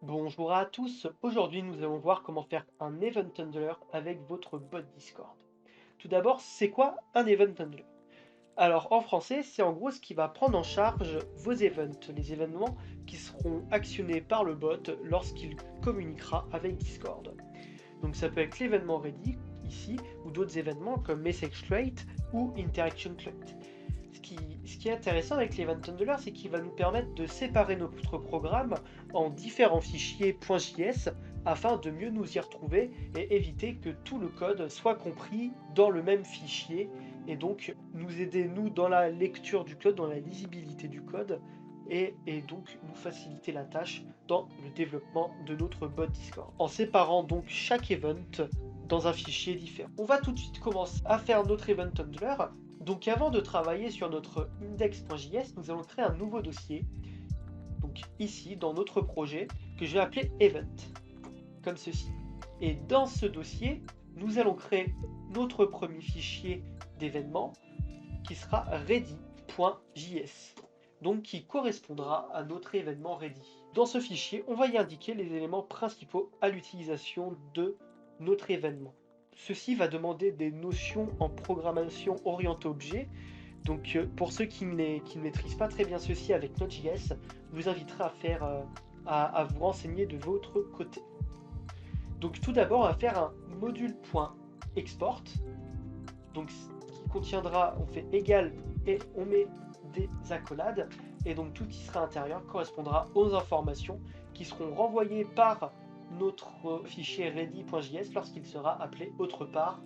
Bonjour à tous, aujourd'hui nous allons voir comment faire un event handler avec votre bot Discord. Tout d'abord, c'est quoi un event handler? Alors en français, c'est en gros ce qui va prendre en charge vos events, les événements qui seront actionnés par le bot lorsqu'il communiquera avec Discord. Donc ça peut être l'événement ready ici ou d'autres événements comme message crate ou interaction crate. Ce qui est intéressant avec l'Event Handler, c'est qu'il va nous permettre de séparer notre programme en différents fichiers .js afin de mieux nous y retrouver et éviter que tout le code soit compris dans le même fichier et donc nous aider nous dans la lecture du code, dans la lisibilité du code et donc nous faciliter la tâche dans le développement de notre bot Discord. En séparant donc chaque event dans un fichier différent. On va tout de suite commencer à faire notre Event Handler. Donc avant de travailler sur notre index.js, nous allons créer un nouveau dossier, donc ici dans notre projet, que je vais appeler event, comme ceci. Et dans ce dossier, nous allons créer notre premier fichier d'événement qui sera ready.js, donc qui correspondra à notre événement ready. Dans ce fichier, on va y indiquer les éléments principaux à l'utilisation de notre événement. Ceci va demander des notions en programmation orientée objet. Donc pour ceux qui ne maîtrisent pas très bien ceci avec Node.js, je vous inviterai à vous renseigner de votre côté. Donc tout d'abord, on va faire un module.export. Donc qui contiendra, on fait égal et on met des accolades. Et donc tout ce qui sera à l'intérieur correspondra aux informations qui seront renvoyées par notre fichier ready.js lorsqu'il sera appelé autre part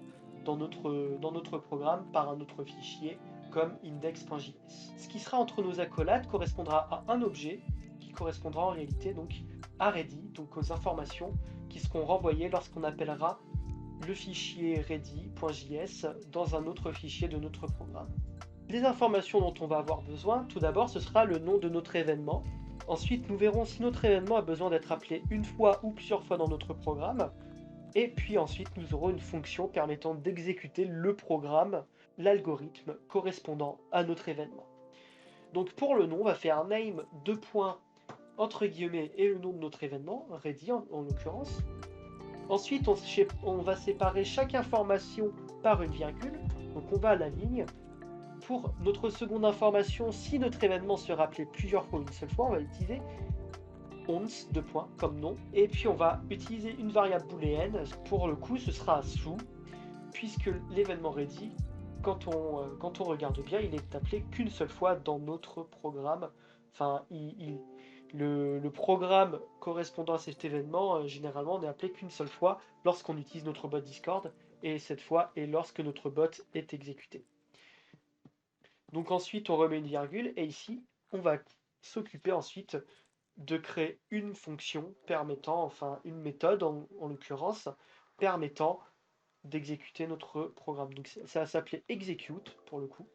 dans notre programme par un autre fichier comme index.js. Ce qui sera entre nos accolades correspondra à un objet qui correspondra en réalité donc à ready, donc aux informations qui seront renvoyées lorsqu'on appellera le fichier ready.js dans un autre fichier de notre programme. Les informations dont on va avoir besoin, tout d'abord, ce sera le nom de notre événement. Ensuite, nous verrons si notre événement a besoin d'être appelé une fois ou plusieurs fois dans notre programme. Et puis ensuite, nous aurons une fonction permettant d'exécuter le programme, l'algorithme correspondant à notre événement. Donc pour le nom, on va faire name, deux points, entre guillemets, et le nom de notre événement, ready en l'occurrence. Ensuite, on va séparer chaque information par une virgule. Donc on va à la ligne. Pour notre seconde information, si notre événement sera appelé plusieurs fois ou une seule fois, on va utiliser once, deux points, comme nom. Et puis on va utiliser une variable booléenne. Pour le coup, ce sera true, puisque l'événement ready, quand on regarde bien, il est appelé qu'une seule fois dans notre programme. Enfin, le programme correspondant à cet événement, généralement, on n'est appelé qu'une seule fois lorsqu'on utilise notre bot Discord, et cette fois est lorsque notre bot est exécuté. Donc ensuite, on remet une virgule, et ici, on va s'occuper ensuite de créer une fonction permettant, enfin une méthode en l'occurrence, permettant d'exécuter notre programme. Donc ça va s'appeler execute pour le coup.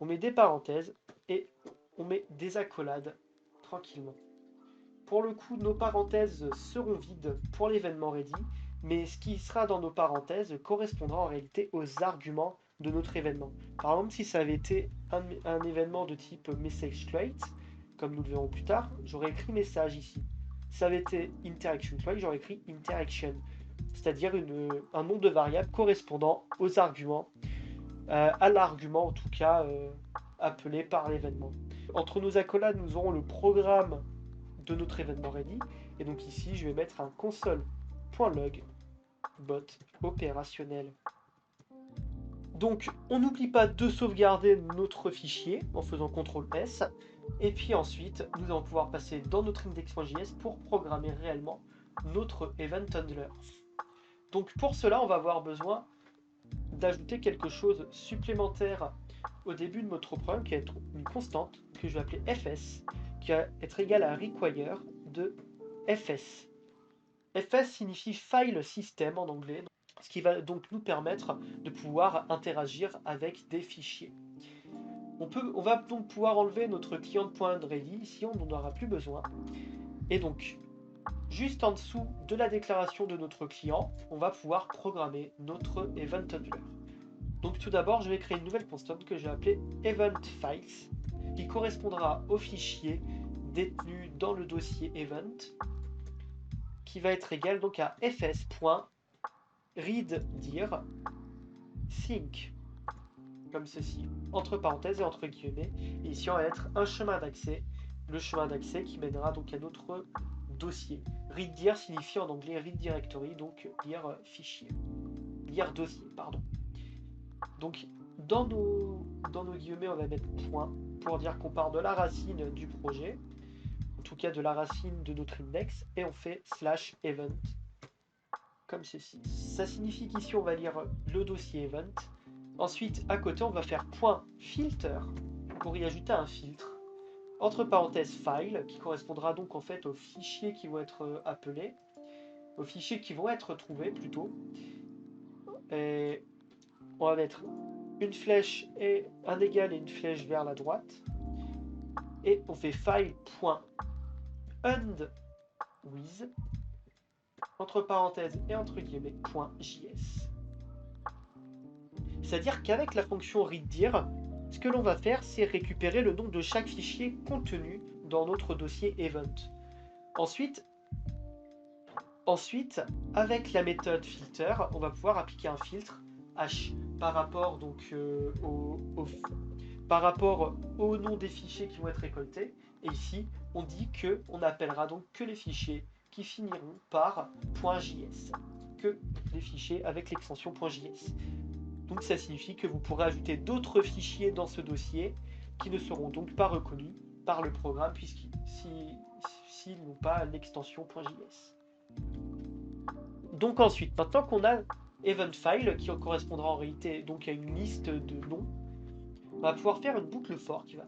On met des parenthèses et on met des accolades tranquillement. Pour le coup, nos parenthèses seront vides pour l'événement ready, mais ce qui sera dans nos parenthèses correspondra en réalité aux arguments de notre événement. Par exemple, si ça avait été un événement de type message crate, comme nous le verrons plus tard, j'aurais écrit message ici. Si ça avait été interaction crate, j'aurais écrit interaction, c'est-à-dire un nombre de variables correspondant aux arguments, à l'argument en tout cas appelé par l'événement. Entre nos accolades, nous aurons le programme de notre événement ready. Et donc ici, je vais mettre un console.log bot opérationnel. Donc, on n'oublie pas de sauvegarder notre fichier en faisant CTRL-S. Et puis ensuite, nous allons pouvoir passer dans notre index.js pour programmer réellement notre event handler. Donc pour cela, on va avoir besoin d'ajouter quelque chose supplémentaire au début de notre programme qui va être une constante que je vais appeler fs, qui va être égale à require de fs. fs signifie file system en anglais, ce qui va donc nous permettre de pouvoir interagir avec des fichiers. On va donc pouvoir enlever notre client.ready, ici on n'en aura plus besoin. Et donc, juste en dessous de la déclaration de notre client, on va pouvoir programmer notre event handler. Donc tout d'abord, je vais créer une nouvelle constante que je vais appeler event_files, qui correspondra au fichier détenu dans le dossier event. qui va être égal donc à fs.readDir sync, comme ceci, entre parenthèses et entre guillemets. Et ici, on va mettre un chemin d'accès, le chemin d'accès qui mènera donc à notre dossier. ReadDir signifie en anglais read directory, donc lire fichier, lire dossier, pardon. Donc, dans nos guillemets, on va mettre point pour dire qu'on part de la racine du projet, en tout cas de la racine de notre index, et on fait /event, comme ceci. Ça signifie qu'ici, on va lire le dossier event. Ensuite, à côté, on va faire point filter pour y ajouter un filtre. Entre parenthèses file, qui correspondra donc en fait aux fichiers qui vont être appelés, aux fichiers qui vont être trouvés plutôt. Et on va mettre une flèche et un égal et une flèche vers la droite. Et on fait file.endWith, entre parenthèses et entre guillemets, .js. C'est-à-dire qu'avec la fonction readDir, ce que l'on va faire, c'est récupérer le nom de chaque fichier contenu dans notre dossier event. Ensuite, avec la méthode filter, on va pouvoir appliquer un filtre h par rapport donc par rapport au nom des fichiers qui vont être récoltés. Et ici, on dit que on appellera donc que les fichiers qui finiront par .js, que les fichiers avec l'extension .js. Donc ça signifie que vous pourrez ajouter d'autres fichiers dans ce dossier qui ne seront donc pas reconnus par le programme puisqu'ils n'ont pas l'extension .js. Donc ensuite, maintenant qu'on a event file qui correspondra en réalité donc à une liste de noms, on va pouvoir faire une boucle for qui va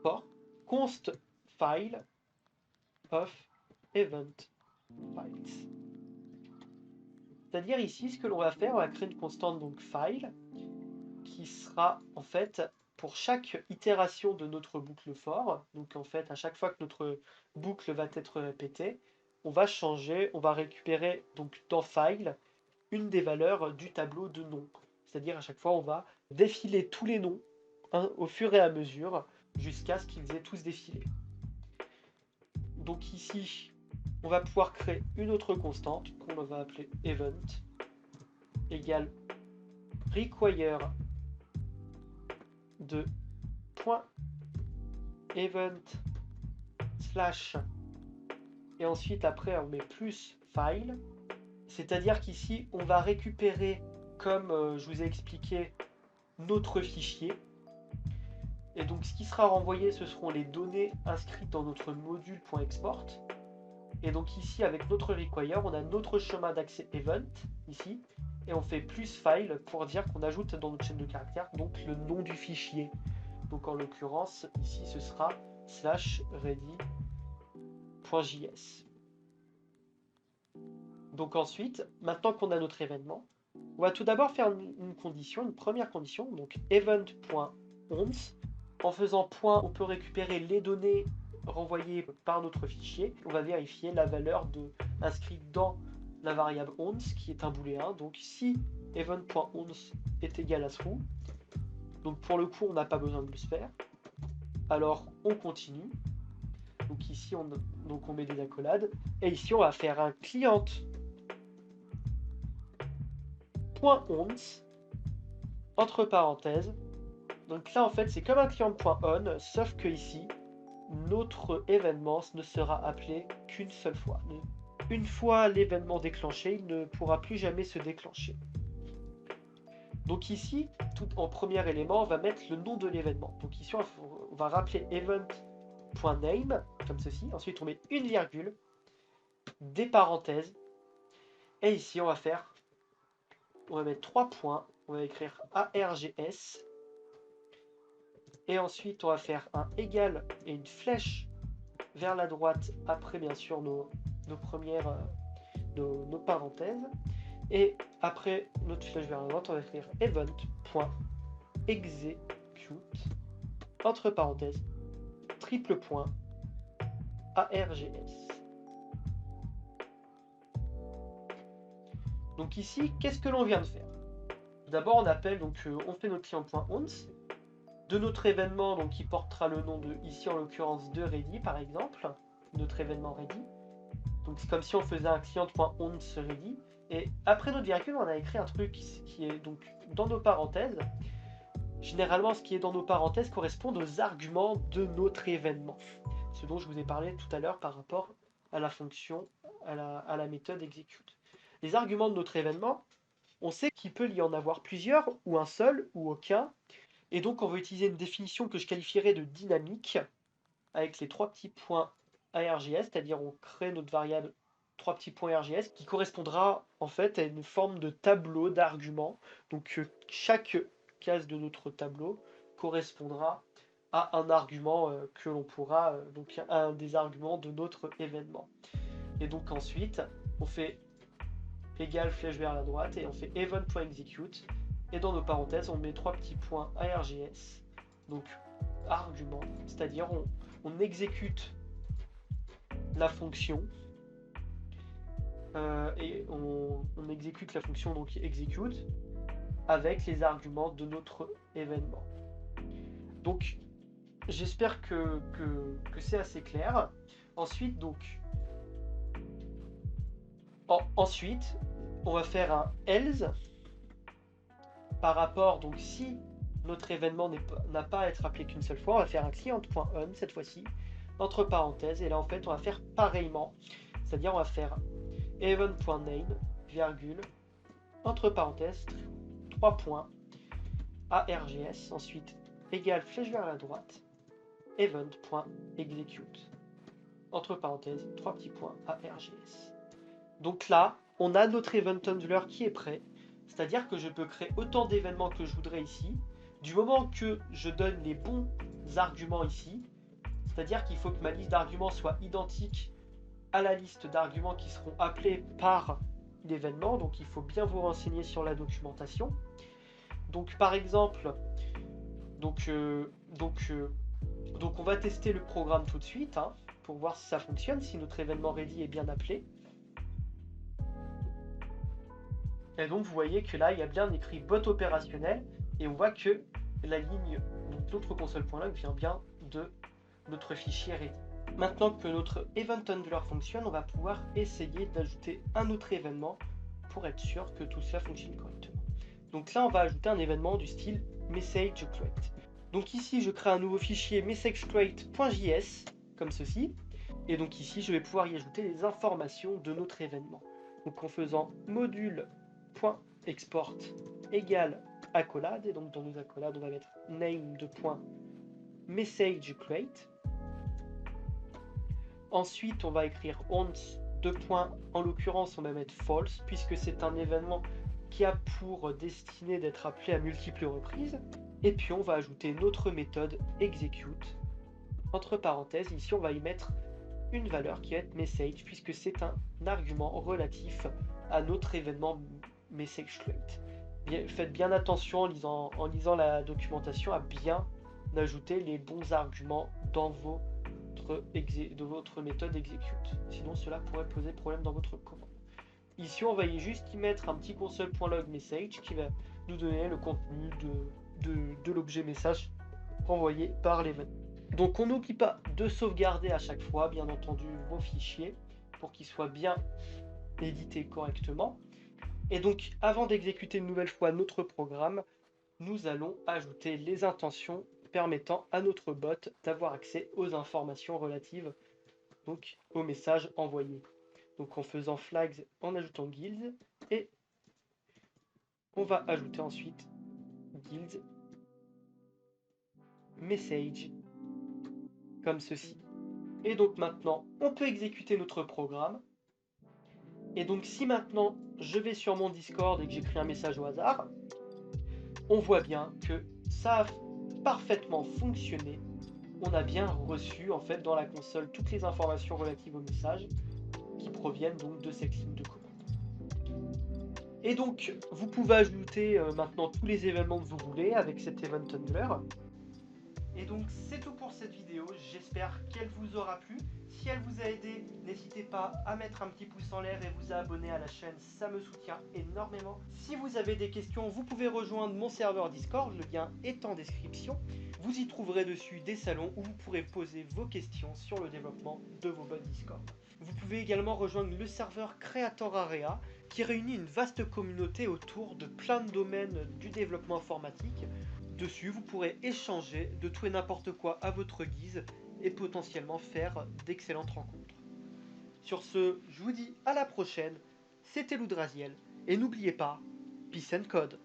for const file of event files. C'est-à-dire ici, ce que l'on va faire, on va créer une constante donc file qui sera en fait pour chaque itération de notre boucle for. Donc en fait, à chaque fois que notre boucle va être répétée, on va changer, on va récupérer donc dans file une des valeurs du tableau de noms. C'est-à-dire à chaque fois, on va défiler tous les noms au fur et à mesure jusqu'à ce qu'ils aient tous défilé. Donc ici, on va pouvoir créer une autre constante qu'on va appeler event égale require de .event slash et ensuite après on met plus file, c'est-à-dire qu'ici on va récupérer, comme je vous ai expliqué, notre fichier. Et donc ce qui sera renvoyé, ce seront les données inscrites dans notre module.export. Et donc ici, avec notre require, on a notre chemin d'accès event, ici, et on fait plus file pour dire qu'on ajoute dans notre chaîne de caractères donc le nom du fichier. Donc en l'occurrence, ici, ce sera /ready.js. Donc ensuite, maintenant qu'on a notre événement, on va tout d'abord faire une première condition, donc event.once. En faisant point, on peut récupérer les données renvoyées par notre fichier. On va vérifier la valeur inscrite dans la variable once, qui est un booléen. Donc si event.once est égal à true, donc pour le coup, on n'a pas besoin de le faire. Alors on continue. Donc ici, on met des accolades. Et ici, on va faire un client.once entre parenthèses. Donc là, en fait, c'est comme un client.on, sauf que ici, notre événement ne sera appelé qu'une seule fois. Une fois l'événement déclenché, il ne pourra plus jamais se déclencher. Donc ici, tout en premier élément, on va mettre le nom de l'événement. Donc ici, on va rappeler event.name, comme ceci. Ensuite, on met une virgule, des parenthèses. Et ici, on va mettre 3 points. On va écrire ARGS. Et ensuite, on va faire un égal et une flèche vers la droite après, bien sûr, nos parenthèses. Et après notre flèche vers la droite, on va écrire event.execute entre parenthèses triple point ARGS. Donc ici, qu'est-ce que l'on vient de faire? D'abord, on appelle, on fait notre client.once de notre événement, donc qui portera le nom de, ici en l'occurrence, de ready par exemple, notre événement ready. Donc c'est comme si on faisait un client.onceReady. Et après notre virgule, on a écrit un truc qui est donc dans nos parenthèses. Généralement, ce qui est dans nos parenthèses correspond aux arguments de notre événement. Ce dont je vous ai parlé tout à l'heure par rapport à la fonction, à la méthode execute. Les arguments de notre événement, on sait qu'il peut y en avoir plusieurs, ou un seul, ou aucun. Et donc, on va utiliser une définition que je qualifierais de dynamique, avec les trois petits points ARJS, c'est-à-dire on crée notre variable trois petits points ARJS, qui correspondra en fait à une forme de tableau d'arguments. Donc, chaque case de notre tableau correspondra à un argument que l'on pourra, donc un des arguments de notre événement. Et donc ensuite, on fait égal flèche vers la droite et on fait event.execute. Et dans nos parenthèses, on met trois petits points ARJS, donc argument, c'est-à-dire on exécute la fonction et on exécute la fonction donc execute avec les arguments de notre événement. Donc j'espère que c'est assez clair. Ensuite, donc, ensuite, on va faire un else par rapport, donc si notre événement n'a pas à être appelé qu'une seule fois, on va faire un client.on cette fois-ci, entre parenthèses, et là en fait on va faire pareillement, c'est-à-dire on va faire event.name, virgule, entre parenthèses, 3 points, ARJS, ensuite égal flèche vers la droite, event.execute, entre parenthèses, 3 petits points, ARJS. Donc là, on a notre event handler qui est prêt, c'est-à-dire que je peux créer autant d'événements que je voudrais ici, du moment que je donne les bons arguments ici, c'est-à-dire qu'il faut que ma liste d'arguments soit identique à la liste d'arguments qui seront appelés par l'événement, donc il faut bien vous renseigner sur la documentation. Donc par exemple, donc on va tester le programme tout de suite, hein, pour voir si ça fonctionne, si notre événement ready est bien appelé. Et donc vous voyez que là il y a bien écrit bot opérationnel et on voit que la ligne, donc notre console.log vient bien de notre fichier ready. Maintenant que notre event handler fonctionne, on va pouvoir essayer d'ajouter un autre événement pour être sûr que tout cela fonctionne correctement. Donc là on va ajouter un événement du style messageCreate. Donc ici je crée un nouveau fichier messagecreate.js comme ceci. Et donc ici je vais pouvoir y ajouter les informations de notre événement. Donc en faisant module.export égale accolade, et donc dans nos accolades on va mettre name de point messagecreate. Ensuite on va écrire once de point, en l'occurrence on va mettre false puisque c'est un événement qui a pour destinée d'être appelé à multiples reprises. Et puis on va ajouter notre méthode execute. Entre parenthèses, ici on va y mettre une valeur qui va être message puisque c'est un argument relatif à notre événement messagecreate. Faites bien attention en lisant la documentation à bien ajouter les bons arguments dans votre méthode execute. Sinon cela pourrait poser problème dans votre commande. Ici on va juste y mettre un petit console.log message qui va nous donner le contenu de l'objet message envoyé par l'événement. Donc on n'oublie pas de sauvegarder à chaque fois, bien entendu, vos fichiers pour qu'ils soient bien édités correctement. Et donc avant d'exécuter une nouvelle fois notre programme, nous allons ajouter les intentions permettant à notre bot d'avoir accès aux informations relatives donc au message envoyé. Donc en faisant flags, en ajoutant guilds, et on va ajouter ensuite guilds message comme ceci. Et donc maintenant, on peut exécuter notre programme. Et donc si maintenant je vais sur mon Discord et que j'écris un message au hasard, on voit bien que ça a parfaitement fonctionné. On a bien reçu en fait dans la console toutes les informations relatives au message qui proviennent donc de cette ligne de commande. Et donc vous pouvez ajouter maintenant tous les événements que vous voulez avec cet event handler. Et donc c'est tout pour cette vidéo, j'espère qu'elle vous aura plu. Si elle vous a aidé, n'hésitez pas à mettre un petit pouce en l'air et vous abonner à la chaîne, ça me soutient énormément. Si vous avez des questions, vous pouvez rejoindre mon serveur Discord, le lien est en description. Vous y trouverez dessus des salons où vous pourrez poser vos questions sur le développement de vos bots Discord. Vous pouvez pouvez également rejoindre le serveur Creator Area qui réunit une vaste communauté autour de plein de domaines du développement informatique. Dessus, vous pourrez échanger de tout et n'importe quoi à votre guise et potentiellement faire d'excellentes rencontres. Sur ce, je vous dis à la prochaine, c'était Loudraziel, et n'oubliez pas, Peace and Code.